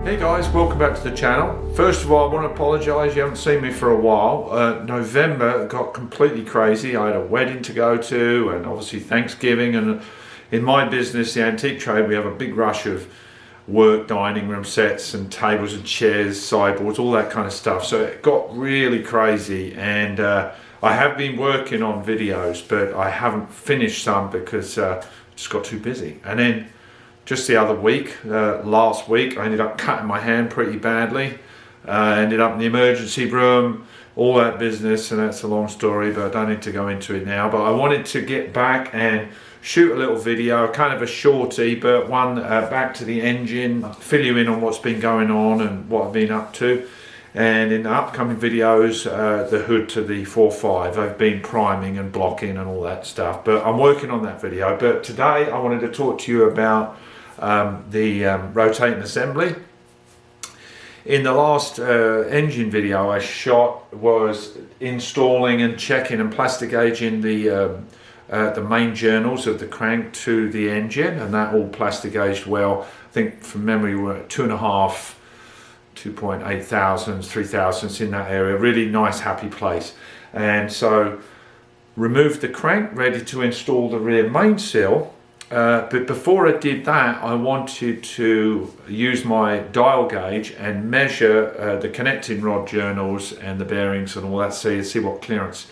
Hey guys, welcome back to the channel. First of all, I want to apologise, you haven't seen me for a while. November got completely crazy. I had a wedding to go to and obviously Thanksgiving, and in my business, the antique trade, we have a big rush of work, dining room sets and tables and chairs, sideboards, all that kind of stuff. So it got really crazy, and I have been working on videos, but I haven't finished some because I just got too busy. And then just the other week, last week, I ended up cutting my hand pretty badly. Ended up in the emergency room, all that business, and that's a long story, but I don't need to go into it now. But I wanted to get back and shoot a little video, kind of a shorty, but one back to the engine, fill you in on what's been going on and what I've been up to. And in the upcoming videos, the hood to the 4.5, I've been priming and blocking and all that stuff, but I'm working on that video. But today I wanted to talk to you about the rotating assembly. In the last engine video I shot was installing and checking and plastic gauging the main journals of the crank to the engine, and that all plastic gauged well. I think from memory we're at 2.5, 2.8 thousandths, 3 thousandths in that area. Really nice, happy place. And so removed the crank, ready to install the rear mainsail. But before I did that, I wanted to use my dial gauge and measure the connecting rod journals and the bearings and all that, see what clearance.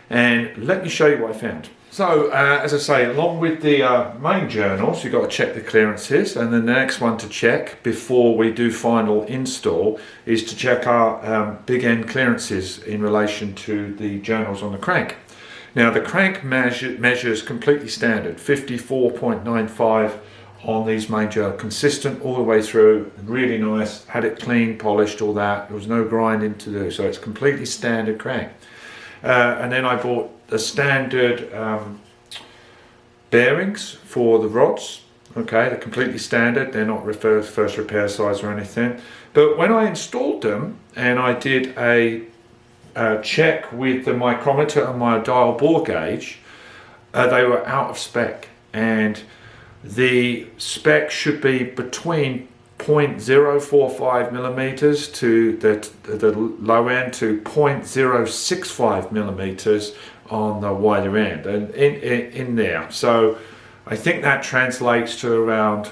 And let me show you what I found. So as I say, along with the main journals, you've got to check the clearances, and then the next one to check before we do final install is to check our big end clearances in relation to the journals on the crank. Now the crank measures completely standard, 54.95 on these main journals, consistent all the way through, really nice, had it clean, polished, all that. There was no grinding to do, so it's completely standard crank. And then I bought the standard bearings for the rods. Okay, they're completely standard, they're not first repair size or anything. But when I installed them and I did a check with the micrometer and my dial bore gauge, they were out of spec, and the spec should be between 0.045 millimeters to the low end to 0.065 millimeters on the wider end, and in there. So I think that translates to around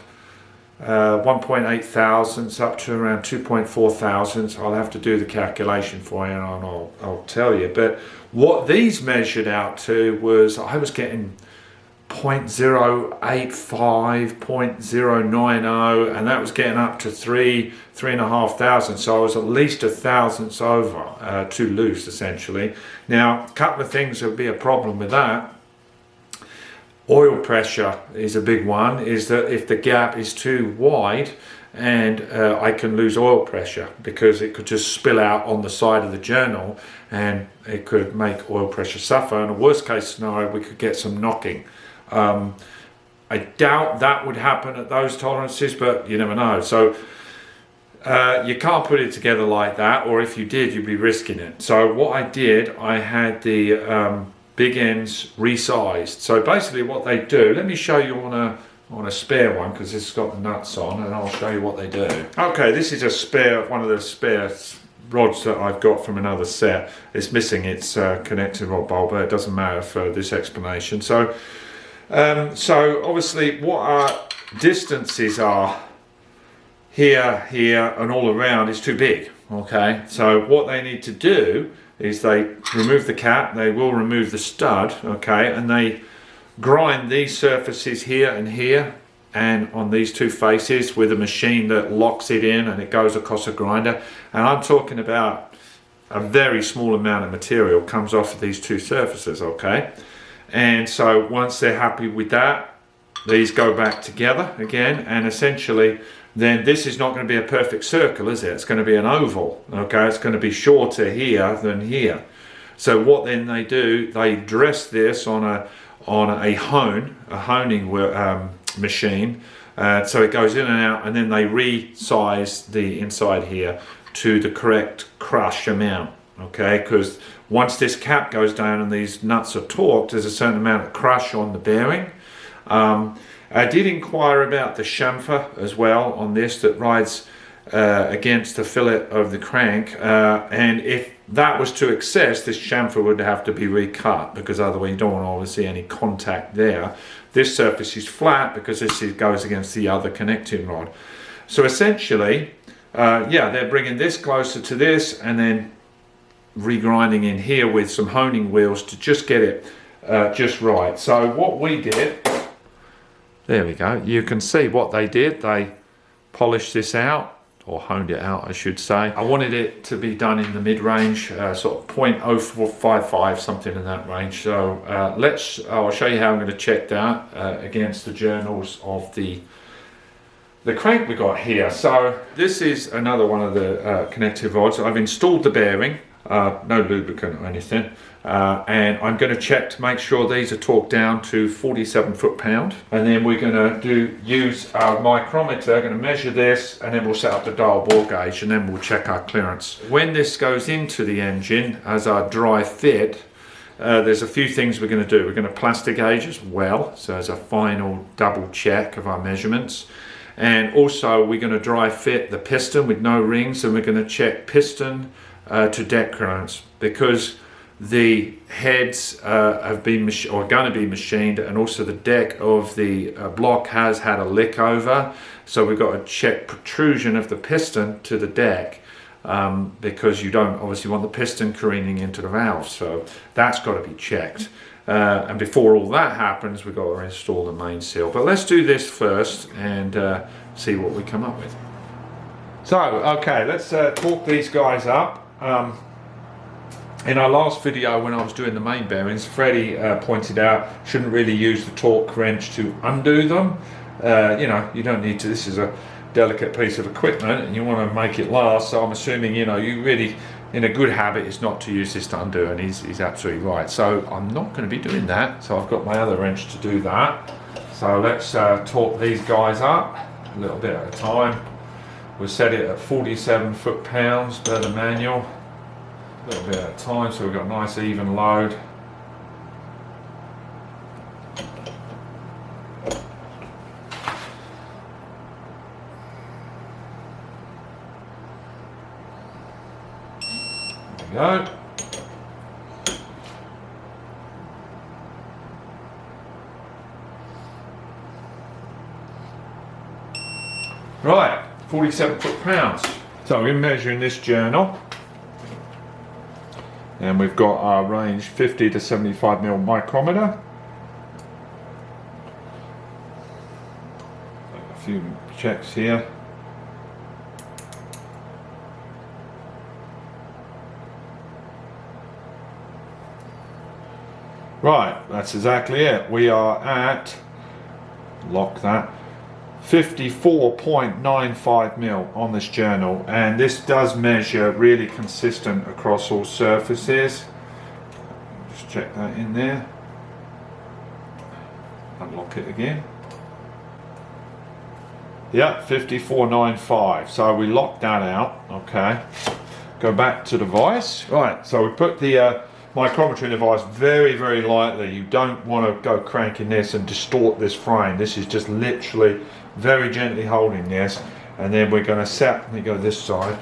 1.8 thousandths up to around 2.4 thousandths. I'll have to do the calculation for you and I'll tell you. But what these measured out to was, I was getting 0.085, 0.090, and that was getting up to 3.5 thousandths. So I was at least a thousandths over, too loose essentially. Now, a couple of things that would be a problem with that. Oil pressure is a big one, is that if the gap is too wide, and I can lose oil pressure because it could just spill out on the side of the journal and it could make oil pressure suffer. In a worst case scenario, we could get some knocking. I doubt that would happen at those tolerances, but you never know. So you can't put it together like that, or if you did, you'd be risking it. So what I did, I had the big ends resized. So basically what they do, let me show you on a spare one, because it's got the nuts on, and I'll show you what they do. Okay, this is a spare, one of the spare rods that I've got from another set. It's missing its connecting rod bolt, but it doesn't matter for this explanation. So obviously what our distances are here, and all around is too big. Okay, so what they need to do is they remove the cap, they will remove the stud, okay, and they grind these surfaces here and here and on these two faces with a machine that locks it in, and it goes across a grinder. And I'm talking about a very small amount of material comes off of these two surfaces, okay. And so once they're happy with that, these go back together again, and essentially then this is not going to be a perfect circle, is it? It's going to be an oval, okay? It's going to be shorter here than here. So what then they do, they dress this on a honing machine, so it goes in and out, and then they resize the inside here to the correct crush amount, okay? Because once this cap goes down and these nuts are torqued, there's a certain amount of crush on the bearing. I did inquire about the chamfer as well on this, that rides against the fillet of the crank, and if that was to excess, this chamfer would have to be recut, because otherwise you don't want to obviously any contact there. This surface is flat because goes against the other connecting rod. So essentially, yeah, they're bringing this closer to this and then regrinding in here with some honing wheels to just get it just right. So what we did, there we go, you can see what they did. They polished this out, or honed it out I should say. I wanted it to be done in the mid-range, sort of 0.0455, something in that range. So I'll show you how I'm going to check that against the journals of the crank we got here. So this is another one of the connective rods. I've installed the bearing, no lubricant or anything, and I'm going to check to make sure these are torqued down to 47 foot-pound, and then we're going to use our micrometer, going to measure this, and then we'll set up the dial bore gauge, and then we'll check our clearance. When this goes into the engine as our dry fit, there's a few things we're going to do. We're going to plastic gauge as well, so as a final double check of our measurements. And also we're going to dry fit the piston with no rings, and we're going to check piston to deck clearance, because the heads have been or are going to be machined, and also the deck of the block has had a lick over, so we've got to check protrusion of the piston to the deck, because you don't obviously want the piston careening into the valve, so that's got to be checked. And before all that happens, we've got to install the main seal. But let's do this first and see what we come up with. So, okay, let's torque these guys up. In our last video, when I was doing the main bearings, Freddie pointed out shouldn't really use the torque wrench to undo them. You know, you don't need to. This is a delicate piece of equipment and you want to make it last, so I'm assuming, you know, you really, in a good habit, is not to use this to undo, and he's absolutely right. So I'm not going to be doing that, so I've got my other wrench to do that. So let's torque these guys up a little bit at a time. We'll set it at 47 foot-pounds per the manual, a little bit at a time, so we've got a nice even load. Go. Right, 47 foot-pounds. So we're measuring this journal, and we've got our range 50 to 75 mil micrometer. A few checks here. Right, that's exactly it. We are at, lock that, 54.95 mil on this journal, and this does measure really consistent across all surfaces. Just check that in there. Unlock it again. Yeah, 54.95. So we locked that out. Okay. Go back to the vise. Right, so we put the micrometer in the vise very, very lightly. You don't want to go cranking this and distort this frame. This is just literally very gently holding this, and then we're going to set, let me go this side,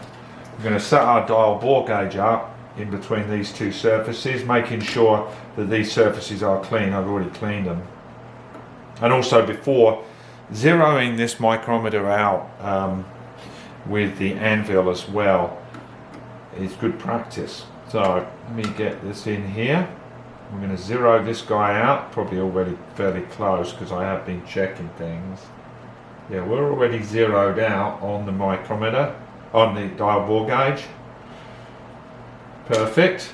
we're going to set our dial bore gauge up in between these two surfaces, making sure that these surfaces are clean. I've already cleaned them. And also, before zeroing this micrometer out with the anvil as well is good practice. So let me get this in here. We're going to zero this guy out, probably already fairly close because I have been checking things. Yeah, we're already zeroed out on the micrometer, on the dial bore gauge. Perfect.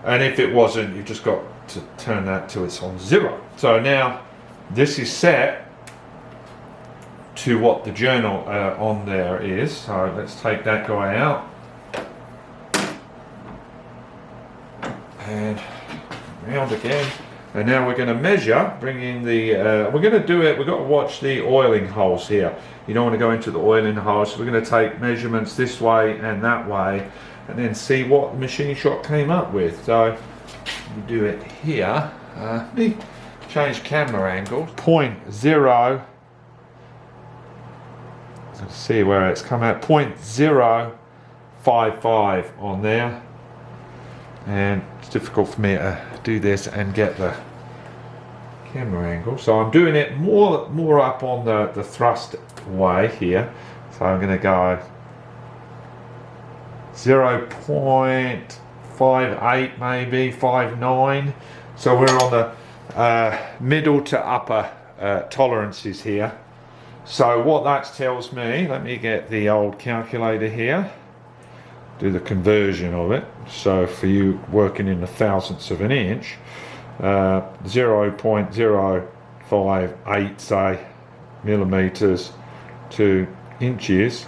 And if it wasn't, you've just got to turn that till it's on zero. So now this is set to what the journal on there is. So let's take that guy out. And round again. And now we're going to measure, bring in the, we're going to do it, we've got to watch the oiling holes here. You don't want to go into the oiling holes, so we're going to take measurements this way and that way, and then see what the machine shop came up with. So, we do it here. Let me change camera angle. 0.0, so see where it's come out, 0.055 on there, and it's difficult for me to do this and get the camera angle, so I'm doing it more up on the thrust way here, so I'm going to go 0.58 maybe 59, so we're on the middle to upper tolerances here. So what that tells me, let me get the old calculator here, do the conversion of it. So for you working in the thousandths of an inch, 0.058 say millimeters to inches,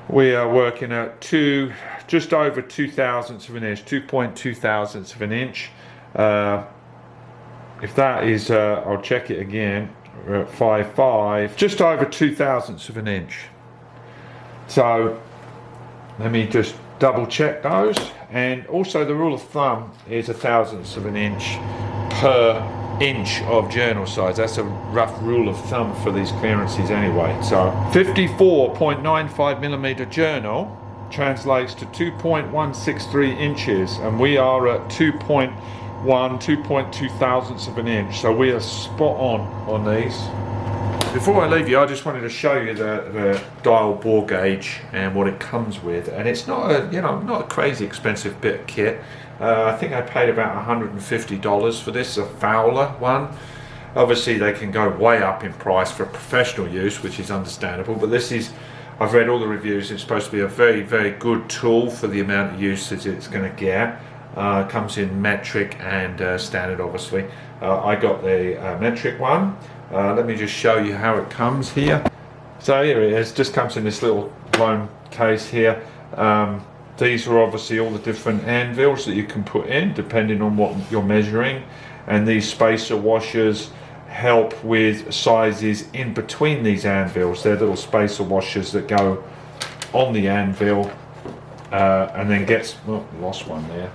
we are working at just over 2 thousandths of an inch, 2.2 thousandths of an inch. If that is, I'll check it again, we're at 5.5, just over 2 thousandths of an inch. So let me just double check those, and also the rule of thumb is 1/1000th of an inch per inch of journal size. That's a rough rule of thumb for these clearances anyway. So 54.95 millimeter journal translates to 2.163 inches, and we are at 2.2 thousandths of an inch, so we are spot on these. Before I leave you, I just wanted to show you the dial bore gauge and what it comes with, and it's not a not a crazy expensive bit of kit. I think I paid about $150 for this, a Fowler one. Obviously they can go way up in price for professional use, which is understandable, but this is, I've read all the reviews, it's supposed to be a very, very good tool for the amount of usage it's going to get. Comes in metric and standard, obviously. I got the metric one. Let me just show you how it comes here. So here it is, just comes in this little blown case here. These are obviously all the different anvils that you can put in depending on what you're measuring, and these spacer washers help with sizes in between these anvils. They're little spacer washers that go on the anvil and then gets, oh, lost one there.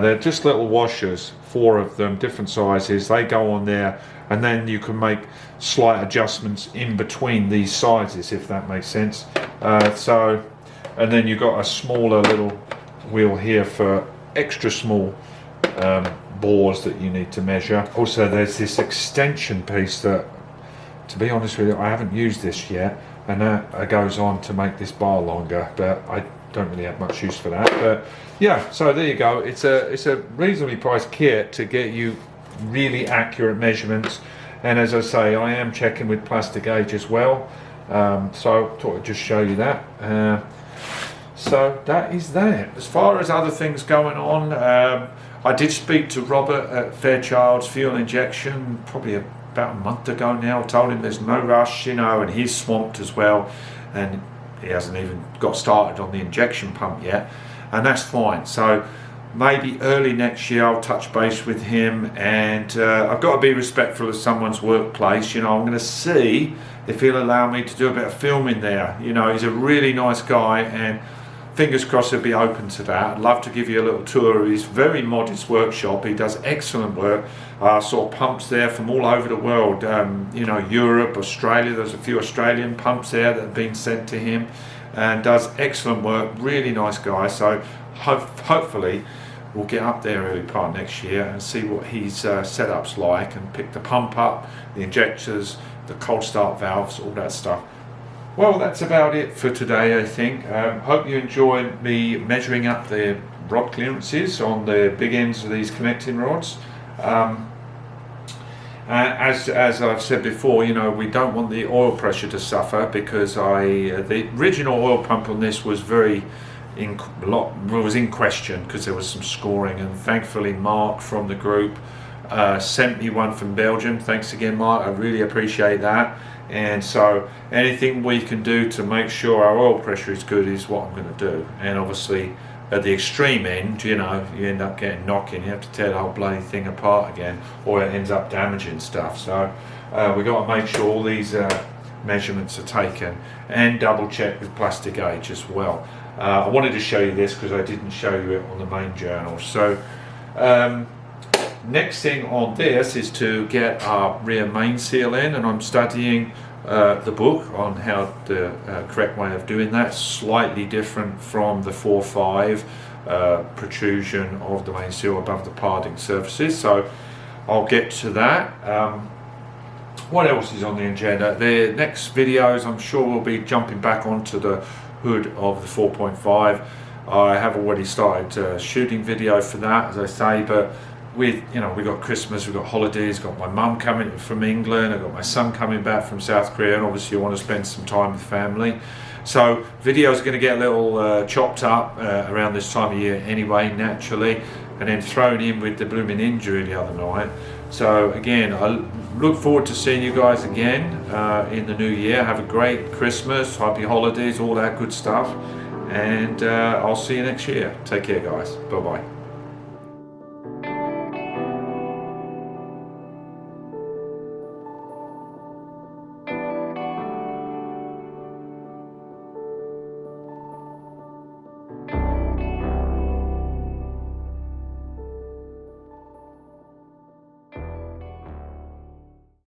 They're just little washers, 4 of them, different sizes. They go on there, and then you can make slight adjustments in between these sizes, if that makes sense. And then you've got a smaller little wheel here for extra small bores that you need to measure. Also there's this extension piece that, to be honest with you, I haven't used this yet, and that goes on to make this bar longer, but I don't really have much use for that. But yeah, so there you go. It's a reasonably priced kit to get you really accurate measurements, and as I say, I am checking with plastic gauge as well, so I thought I'd just show you that. So that is that. As far as other things going on, I did speak to Robert at Fairchild's Fuel Injection probably about a month ago now. I told him there's no rush, and he's swamped as well, and he hasn't even got started on the injection pump yet, and that's fine. So maybe early next year I'll touch base with him, and I've got to be respectful of someone's workplace. I'm going to see if he'll allow me to do a bit of filming there. He's a really nice guy, and fingers crossed he'll be open to that. I'd love to give you a little tour of his very modest workshop. He does excellent work. I saw pumps there from all over the world, Europe, Australia. There's a few Australian pumps there that have been sent to him, and does excellent work. Really nice guy. So hopefully we'll get up there early part next year and see what his setup's like, and pick the pump up, the injectors, the cold start valves, all that stuff. Well, that's about it for today, I think. Hope you enjoyed me measuring up the rod clearances on the big ends of these connecting rods. As I've said before, we don't want the oil pressure to suffer, because the original oil pump on this was in question because there was some scoring, and thankfully Mark from the group sent me one from Belgium. Thanks again, Mark, I really appreciate that. And so anything we can do to make sure our oil pressure is good is what I'm going to do. And obviously at the extreme end, you end up getting knocking, you have to tear the whole bloody thing apart again, or it ends up damaging stuff. So we've got to make sure all these measurements are taken, and double check with plastic gauge as well. I wanted to show you this because I didn't show you it on the main journal. So next thing on this is to get our rear main seal in, and I'm studying the book on how the correct way of doing that. Slightly different from the 4-5 protrusion of the main seal above the parting surfaces. So I'll get to that. What else is on the agenda? The next videos, I'm sure we'll be jumping back onto the hood of the 4.5. I have already started shooting video for that, as I say, but with, you know, we've got Christmas, we've got holidays, got my mum coming from England, I've got my son coming back from South Korea, and obviously I want to spend some time with family. So videos are going to get a little chopped up around this time of year anyway, naturally, and then thrown in with the blooming injury the other night. So again, I look forward to seeing you guys again in the new year. Have a great Christmas, happy holidays, all that good stuff, and I'll see you next year. Take care, guys. Bye bye.